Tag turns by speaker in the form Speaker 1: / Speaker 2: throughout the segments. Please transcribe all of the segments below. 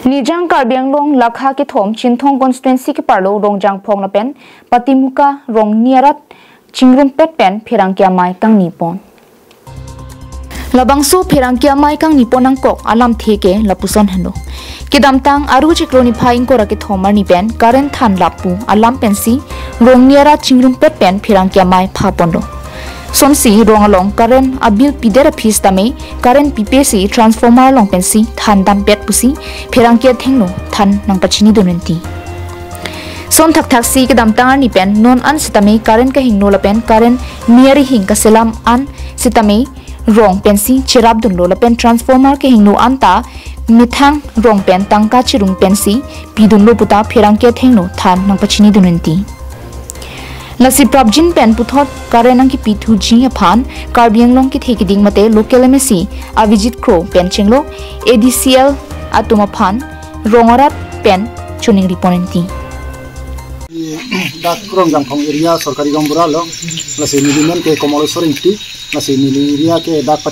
Speaker 1: Nijang Karbianglong Lakha ke thom Chinthong constituency ke parlo Rongjangphong lapen Patimuka Rongni Arat Chingrum pen Pherangke Amai kangni pon. Labangso Pherangke Amai kangni pon angkok alam theke lapuson hendo. Kedamtang aru chikroni phaing kora ke thomar ni pen karen than lapu alam pensi Rongni Arat Chingrum pen Pherangke Amai phapondo. Sonsi rongalong karen abil pidera phis tame karen PPC transformer long pensi than dam pet pusi Pherangke thengno than nang pachini donenti son thak si ke dam tangar ni pen non an sitame karen ka hingno la pen karen miari hing ka selam an sitame rong pensi cherab dun lo la pen transformer ke hingno anta mithang rong pen tangka chirung pensi pidun lo puta Pherangke thengno than nang pachini donenti Nasi Prabjin pen puthot karenang ki pithu ji aphan Karbianglong ki thekiding mate local MSC Avijit Crow pen chenglo ADCL atuma phan Rongarat pen chuning riponenti
Speaker 2: dak Rongjangphong area sarkari gambura lo lase milimen ke komolesor inti lase mili area ke dak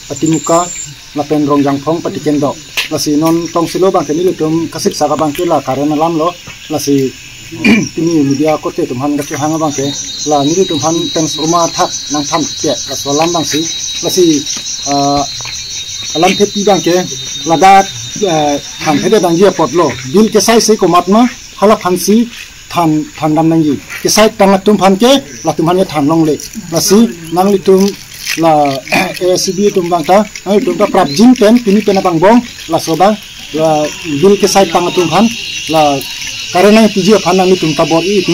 Speaker 2: patimuka lapen Rongjangphong patikendo lase non tongsilo bang ke ni tum kasik saga bang ke la karena lam lo lase ini media kote tumhan gache hanga bangke la niri tumhan transformer thak nang tham ke la solam bangsi la si alam thepi bangke la da tham thede dangji potlo bil ke sai se ko matma hala phansi than dam nangji ke sai tang tumhan ke la tumhan ye than long le la si nang li tum la ACB tum bangta ai tum ta prabjin pen pini pena bangbong la soba la bil ke sai tang tumhan la karena PJ panang itu tabor itu,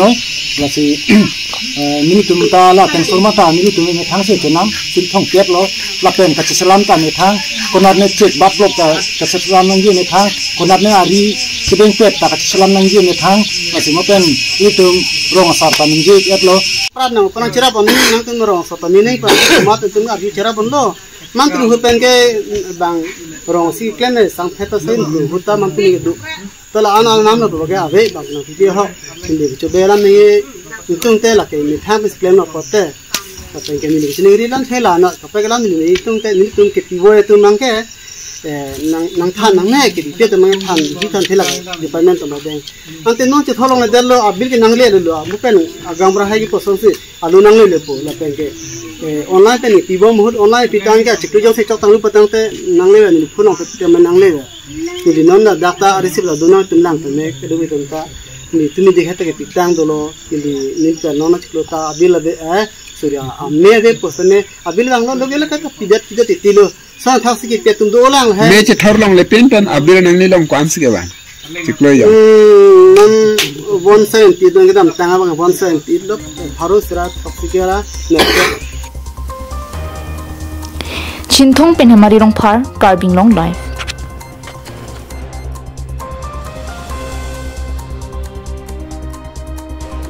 Speaker 2: lasi ini tu kita lah transformer ta ini tu ini thang se jenam Chinthong piat lo, lapen kaca selam ta ini thang, konarnya cek batlok ta kaca selam nangji ini thang, konarnya ari sedeng pet ta kaca selam nangji ini thang, lasi mopen itu rong asar ta nangji piat lo.
Speaker 3: Pernah cerah pun ini nang tu rong asar ta ini pernah mat itu ari cerah pun lo, mantu hupen ke bang rong si kene sang peta sen huta mantu itu. Tala anak nama tu bagai awe, bagai nak dia hok, ini coba ni untung tela ke ni thang disclaimer nak pote, tapi ke ni sini rilan tela nak, tapi kalau ni untung ke tiwoi tu mangke, nang than nang naik ke dia tu mang than, di than tela department tu macam, nanti non cek tolong ada lo, abil ke nang le lo, bukan agam berahai ke poson si, alu nang le po, tapi ke online tu ni tiwoi muhut online pitang ke, cek tu jauh secok tanglu petang te nang le ni pun orang tu nang le. Jadi nona data receive la dona tunlang tane kedua tunta ni tuni dekha ke pitang dolo jadi ni ta nona chiklota abil ade surya ame de posne abil lang lo logela ka pidat titilo sa thasi ke petum dolang hai
Speaker 4: me che thorlong le pen abil nang ni long kwans ke ban chiklo ya
Speaker 3: bon sen ti dong gedam tanga bang bon sen ti lo pharo sira thoksikera
Speaker 1: Chinthong pen hamari rong phar Karbianglong live